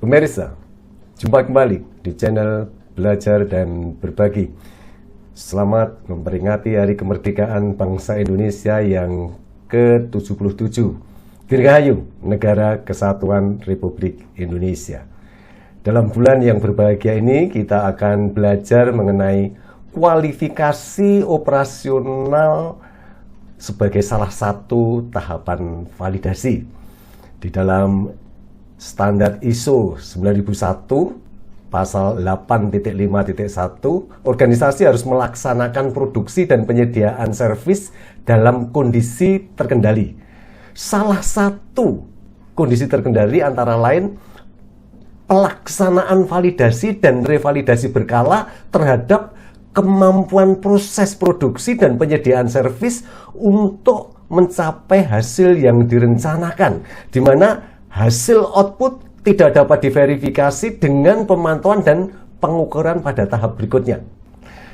Pemirsa, jumpa kembali di channel Belajar dan Berbagi. Selamat memperingati Hari Kemerdekaan Bangsa Indonesia yang ke-77. Dirgahayu Negara Kesatuan Republik Indonesia. Dalam bulan yang berbahagia ini, kita akan belajar mengenai kualifikasi operasional sebagai salah satu tahapan validasi. Di dalam standar ISO 9001 pasal 8.5.1, organisasi harus melaksanakan produksi dan penyediaan servis dalam kondisi terkendali. Salah satu kondisi terkendali antara lain pelaksanaan validasi dan revalidasi berkala terhadap kemampuan proses produksi dan penyediaan servis untuk mencapai hasil yang direncanakan, di mana hasil output tidak dapat diverifikasi dengan pemantauan dan pengukuran pada tahap berikutnya.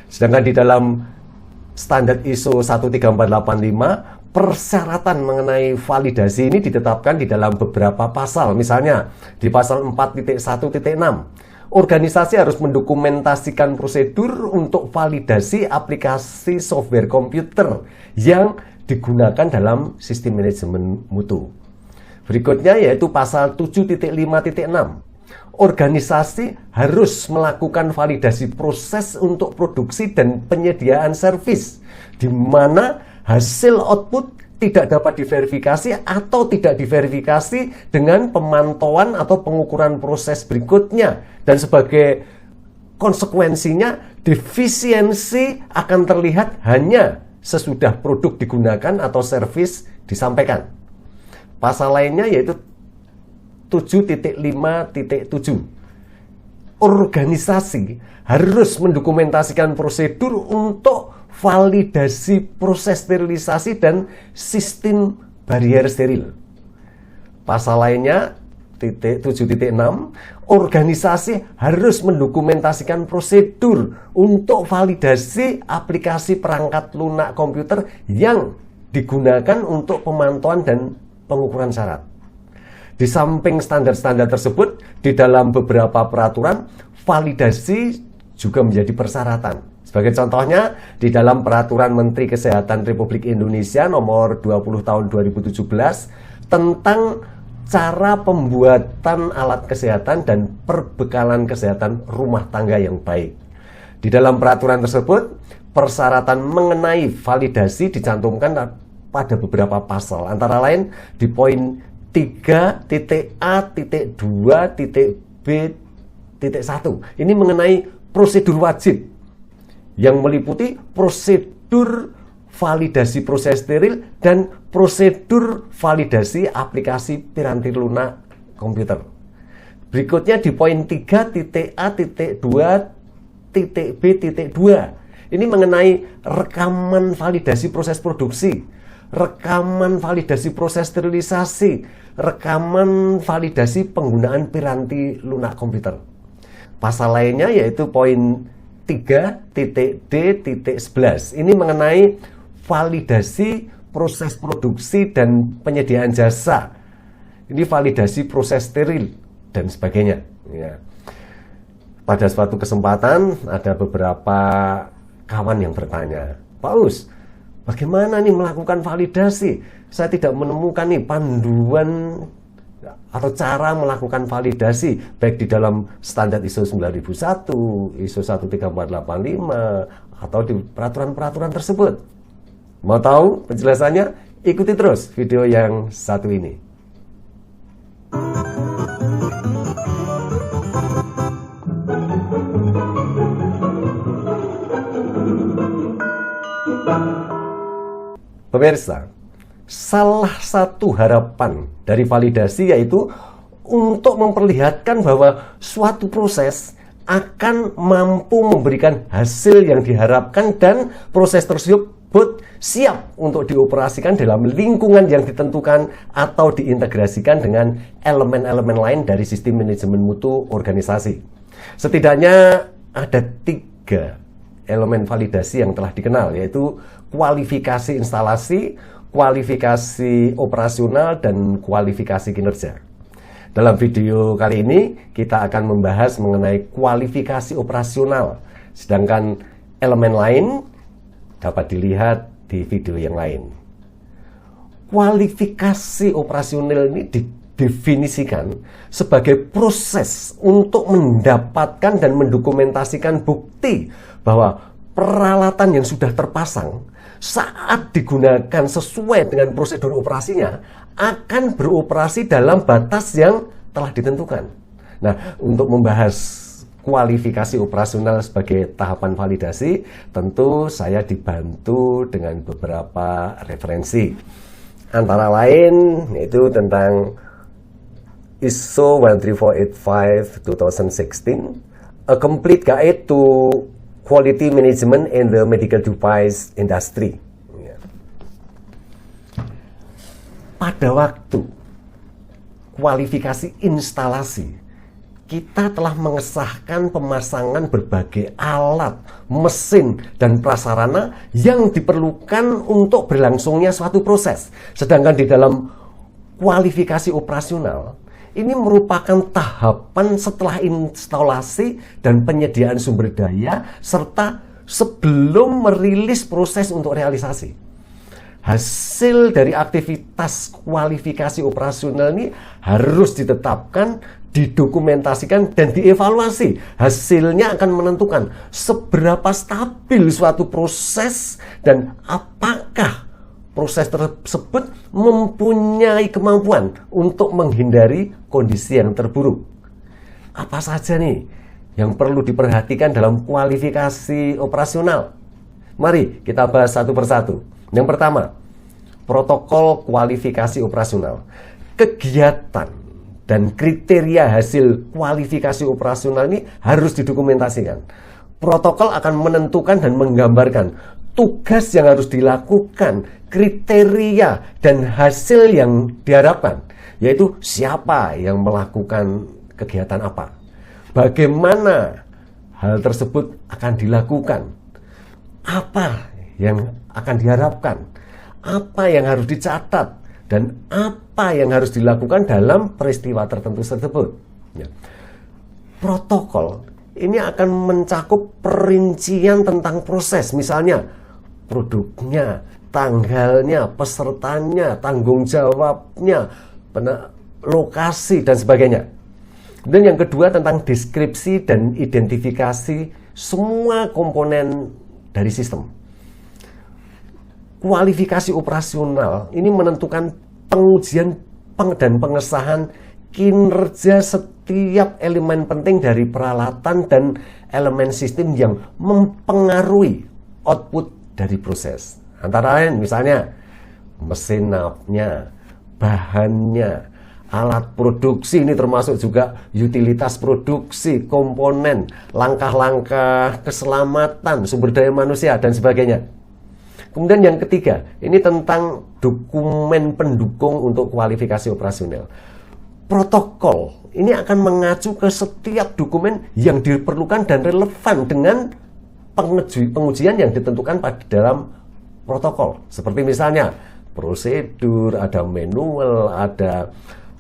Sedangkan di dalam standar ISO 13485, persyaratan mengenai validasi ini ditetapkan di dalam beberapa pasal. Misalnya, di pasal 4.1.6, organisasi harus mendokumentasikan prosedur untuk validasi aplikasi software komputer yang digunakan dalam sistem manajemen mutu. Berikutnya yaitu pasal 7.5.6. Organisasi harus melakukan validasi proses untuk produksi dan penyediaan servis, di mana hasil output tidak dapat diverifikasi atau tidak diverifikasi dengan pemantauan atau pengukuran proses berikutnya. Dan sebagai konsekuensinya, defisiensi akan terlihat hanya sesudah produk digunakan atau servis disampaikan. Pasal lainnya yaitu 7.5.7. Organisasi harus mendokumentasikan prosedur untuk validasi proses sterilisasi dan sistem barier steril. Pasal lainnya 7.6, organisasi harus mendokumentasikan prosedur untuk validasi aplikasi perangkat lunak komputer yang digunakan untuk pemantauan dan pengukuran syarat. Di samping standar-standar tersebut, di dalam beberapa peraturan, validasi juga menjadi persyaratan. Sebagai contohnya, di dalam Peraturan Menteri Kesehatan Republik Indonesia nomor 20 tahun 2017 tentang cara pembuatan alat kesehatan dan perbekalan kesehatan rumah tangga yang baik. Di dalam peraturan tersebut, persyaratan mengenai validasi dicantumkan pada beberapa pasal, antara lain di poin 3.A.2.B.1. Ini mengenai prosedur wajib yang meliputi prosedur validasi proses steril dan prosedur validasi aplikasi piranti lunak komputer. Berikutnya di poin 3.A.2.B.2. Ini mengenai rekaman validasi proses produksi, rekaman validasi proses sterilisasi, rekaman validasi penggunaan piranti lunak komputer. Pasal lainnya yaitu poin 3.D.11. Ini mengenai validasi proses produksi dan penyediaan jasa. Ini validasi proses steril dan sebagainya. Ya. Pada suatu kesempatan ada beberapa kawan yang bertanya, Pak Us, bagaimana nih melakukan validasi? Saya tidak menemukan nih panduan atau cara melakukan validasi, baik di dalam standar ISO 9001, ISO 13485, atau di peraturan-peraturan tersebut. Mau tahu penjelasannya? Ikuti terus video yang satu ini. Pemirsa, salah satu harapan dari validasi yaitu untuk memperlihatkan bahwa suatu proses akan mampu memberikan hasil yang diharapkan dan proses tersebut siap untuk dioperasikan dalam lingkungan yang ditentukan atau diintegrasikan dengan elemen-elemen lain dari sistem manajemen mutu organisasi. Setidaknya ada 3 elemen validasi yang telah dikenal, yaitu kualifikasi instalasi, kualifikasi operasional, dan kualifikasi kinerja. Dalam video kali ini kita akan membahas mengenai kualifikasi operasional, sedangkan elemen lain dapat dilihat di video yang lain. Kualifikasi operasional ini didefinisikan sebagai proses untuk mendapatkan dan mendokumentasikan bukti bahwa peralatan yang sudah terpasang saat digunakan sesuai dengan prosedur operasinya akan beroperasi dalam batas yang telah ditentukan. Nah, untuk membahas kualifikasi operasional sebagai tahapan validasi, tentu saya dibantu dengan beberapa referensi. Antara lain yaitu tentang ISO 13485 2016, A Complete Guide to Quality Management in the Medical Device Industry. Pada waktu kualifikasi instalasi, kita telah mengesahkan pemasangan berbagai alat, mesin, dan prasarana yang diperlukan untuk berlangsungnya suatu proses. Sedangkan di dalam kualifikasi operasional, ini merupakan tahapan setelah instalasi dan penyediaan sumber daya, serta sebelum merilis proses untuk realisasi. Hasil dari aktivitas kualifikasi operasional ini harus ditetapkan, didokumentasikan, dan dievaluasi. Hasilnya akan menentukan seberapa stabil suatu proses dan apakah proses tersebut mempunyai kemampuan untuk menghindari kondisi yang terburuk. Apa saja nih yang perlu diperhatikan dalam kualifikasi operasional? Mari kita bahas satu persatu. Yang pertama, protokol kualifikasi operasional. Kegiatan dan kriteria hasil kualifikasi operasional ini harus didokumentasikan. Protokol akan menentukan dan menggambarkan tugas yang harus dilakukan, kriteria dan hasil yang diharapkan, yaitu siapa yang melakukan kegiatan apa, bagaimana hal tersebut akan dilakukan, apa yang akan diharapkan, apa yang harus dicatat, dan apa yang harus dilakukan dalam peristiwa tertentu tersebut. Protokol ini akan mencakup perincian tentang proses, misalnya produknya, tanggalnya, pesertanya, tanggung jawabnya, lokasi, dan sebagainya. Dan yang kedua tentang deskripsi dan identifikasi semua komponen dari sistem. Kualifikasi operasional ini menentukan pengujian dan pengesahan kinerja setiap elemen penting dari peralatan dan elemen sistem yang mempengaruhi output dari proses. Antara lain misalnya mesin napnya, bahannya, alat produksi, ini termasuk juga utilitas produksi, komponen, langkah-langkah keselamatan, sumber daya manusia, dan sebagainya. Kemudian yang ketiga, ini tentang dokumen pendukung untuk kualifikasi operasional. Protokol ini akan mengacu ke setiap dokumen yang diperlukan dan relevan dengan pengujian yang ditentukan pada dalam protokol. Seperti misalnya prosedur, ada manual, ada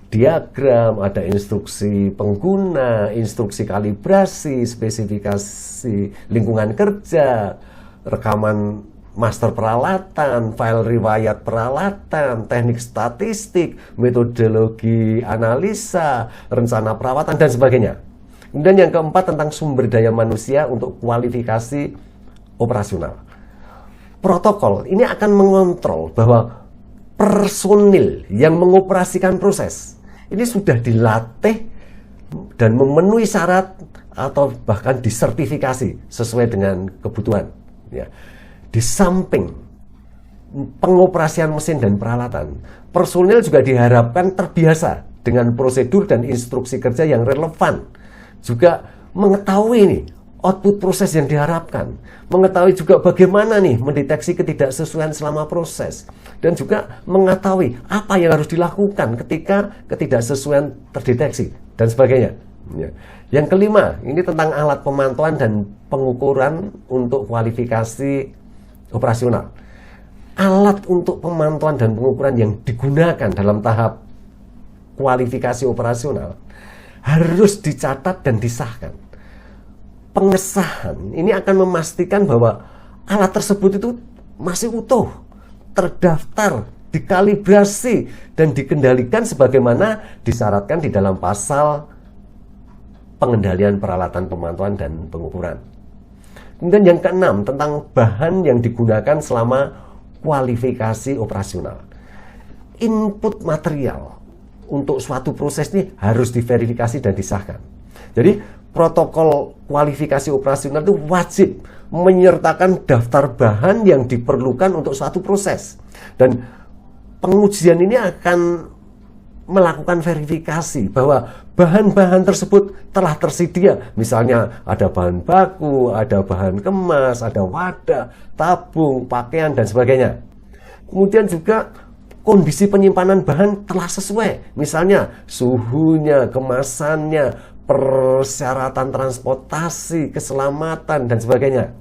diagram, ada instruksi pengguna, instruksi kalibrasi, spesifikasi lingkungan kerja, rekaman master peralatan, file riwayat peralatan, teknik statistik, metodologi analisa, rencana perawatan, dan sebagainya. Kemudian yang keempat tentang sumber daya manusia untuk kualifikasi operasional. Protokol ini akan mengontrol bahwa personil yang mengoperasikan proses ini sudah dilatih dan memenuhi syarat atau bahkan disertifikasi sesuai dengan kebutuhan. Ya. Di samping pengoperasian mesin dan peralatan, personil juga diharapkan terbiasa dengan prosedur dan instruksi kerja yang relevan. Juga mengetahui nih output proses yang diharapkan, mengetahui juga bagaimana nih mendeteksi ketidaksesuaian selama proses, dan juga mengetahui apa yang harus dilakukan ketika ketidaksesuaian terdeteksi, dan sebagainya. Ya. Yang kelima, ini tentang alat pemantauan dan pengukuran untuk kualifikasi operasional. Alat untuk pemantauan dan pengukuran yang digunakan dalam tahap kualifikasi operasional harus dicatat dan disahkan. Pengesahan ini akan memastikan bahwa alat tersebut itu masih utuh, terdaftar, dikalibrasi, dan dikendalikan sebagaimana disyaratkan di dalam pasal pengendalian peralatan pemantauan dan pengukuran. Kemudian yang keenam, tentang bahan yang digunakan selama kualifikasi operasional. Input material untuk suatu proses ini harus diverifikasi dan disahkan. Jadi protokol kualifikasi operasional itu wajib menyertakan daftar bahan yang diperlukan untuk suatu proses. Dan pengujian ini akan melakukan verifikasi bahwa bahan-bahan tersebut telah tersedia. Misalnya ada bahan baku, ada bahan kemas, ada wadah, tabung, pakaian, dan sebagainya. Kemudian juga kondisi penyimpanan bahan telah sesuai. Misalnya suhunya, kemasannya, persyaratan transportasi, keselamatan, dan sebagainya.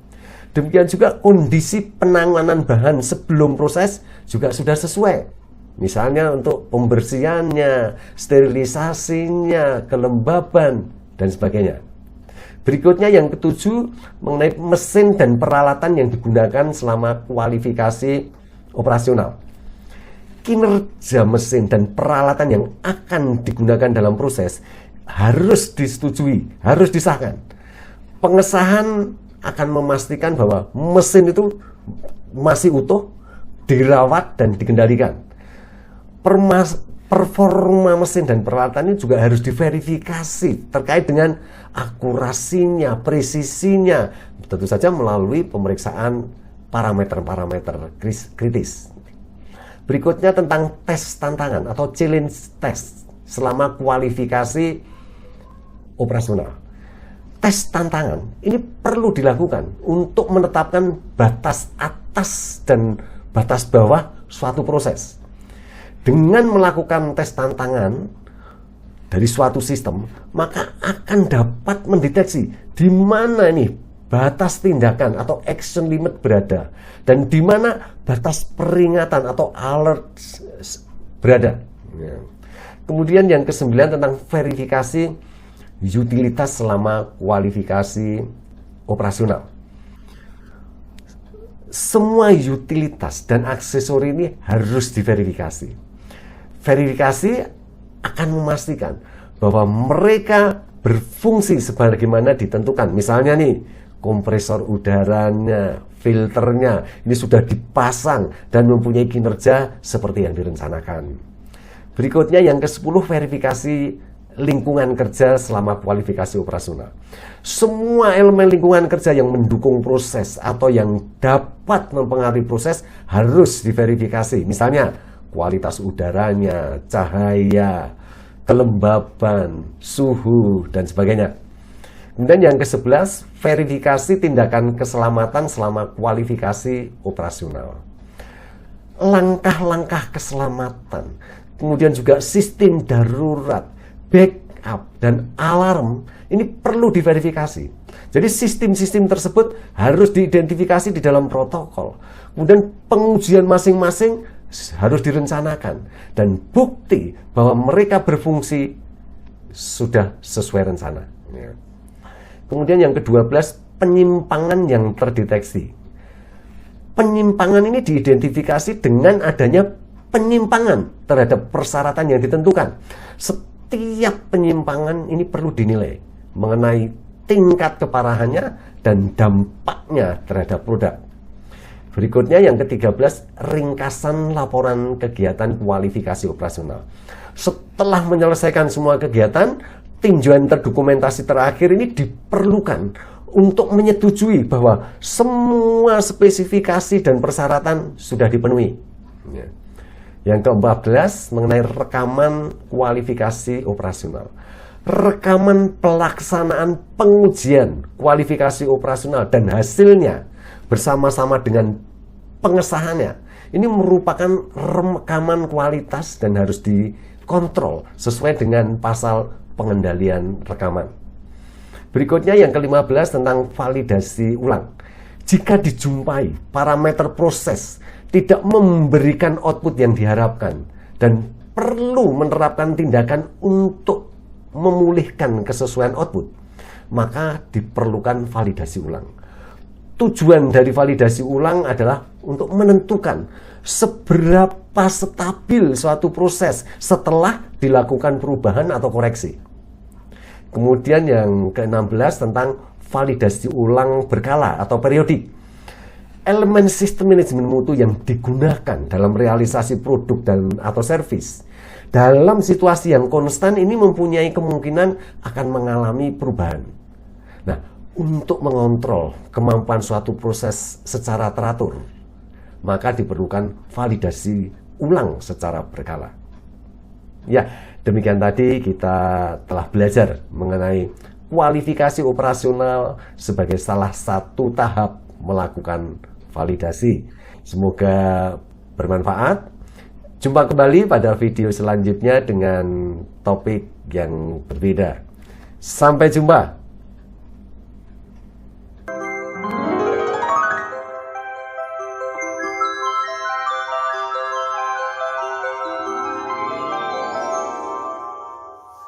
Demikian juga kondisi penanganan bahan sebelum proses juga sudah sesuai. Misalnya untuk pembersihannya, sterilisasinya, kelembaban, dan sebagainya. Berikutnya yang ketujuh, mengenai mesin dan peralatan yang digunakan selama kualifikasi operasional. Kinerja mesin dan peralatan yang akan digunakan dalam proses harus disetujui, harus disahkan. Pengesahan akan memastikan bahwa mesin itu masih utuh, dirawat, dan dikendalikan. Performa mesin dan peralatan ini juga harus diverifikasi terkait dengan akurasinya, presisinya, tentu saja melalui pemeriksaan parameter-parameter kritis. Berikutnya tentang tes tantangan atau challenge test selama kualifikasi operasional. Tes tantangan ini perlu dilakukan untuk menetapkan batas atas dan batas bawah suatu proses. Dengan melakukan tes tantangan dari suatu sistem, maka akan dapat mendeteksi di mana nih batas tindakan atau action limit berada, dan di mana batas peringatan atau alert berada. Kemudian yang ke-9 tentang verifikasi utilitas selama kualifikasi operasional. Semua utilitas dan aksesori ini harus diverifikasi. Verifikasi akan memastikan bahwa mereka berfungsi sebagaimana ditentukan. Misalnya nih, kompresor udaranya, filternya, ini sudah dipasang dan mempunyai kinerja seperti yang direncanakan. Berikutnya yang ke-10, verifikasi lingkungan kerja selama kualifikasi operasional. Semua elemen lingkungan kerja yang mendukung proses atau yang dapat mempengaruhi proses harus diverifikasi. Misalnya, kualitas udaranya, cahaya, kelembaban, suhu, dan sebagainya. Kemudian yang ke-11, verifikasi tindakan keselamatan selama kualifikasi operasional. Langkah-langkah keselamatan, kemudian juga sistem darurat, backup, dan alarm, ini perlu diverifikasi. Jadi sistem-sistem tersebut harus diidentifikasi di dalam protokol. Kemudian pengujian masing-masing harus direncanakan. Dan bukti bahwa mereka berfungsi sudah sesuai rencana. Kemudian yang ke-12, penyimpangan yang terdeteksi. Penyimpangan ini diidentifikasi dengan adanya penyimpangan terhadap persyaratan yang ditentukan. Setiap penyimpangan ini perlu dinilai mengenai tingkat keparahannya dan dampaknya terhadap produk. Berikutnya yang ke-13, ringkasan laporan kegiatan kualifikasi operasional. Setelah menyelesaikan semua kegiatan, tinjauan terdokumentasi terakhir ini diperlukan untuk menyetujui bahwa semua spesifikasi dan persyaratan sudah dipenuhi. Yang ke-14, mengenai rekaman kualifikasi operasional. Rekaman pelaksanaan pengujian kualifikasi operasional dan hasilnya bersama-sama dengan pengesahannya. Ini merupakan rekaman kualitas dan harus dikontrol sesuai dengan pasal pengendalian rekaman. Berikutnya yang ke-15 tentang validasi ulang. Jika dijumpai parameter proses tidak memberikan output yang diharapkan dan perlu menerapkan tindakan untuk memulihkan kesesuaian output, maka diperlukan validasi ulang. Tujuan dari validasi ulang adalah untuk menentukan seberapa stabil suatu proses setelah dilakukan perubahan atau koreksi. Kemudian yang ke-16 tentang validasi ulang berkala atau periodik. Elemen sistem manajemen mutu yang digunakan dalam realisasi produk dan atau servis dalam situasi yang konstan ini mempunyai kemungkinan akan mengalami perubahan. Nah, untuk mengontrol kemampuan suatu proses secara teratur, maka diperlukan validasi ulang secara berkala. Ya, demikian tadi kita telah belajar mengenai kualifikasi operasional sebagai salah satu tahap melakukan validasi. Semoga bermanfaat. Jumpa kembali pada video selanjutnya dengan topik yang berbeda. Sampai jumpa.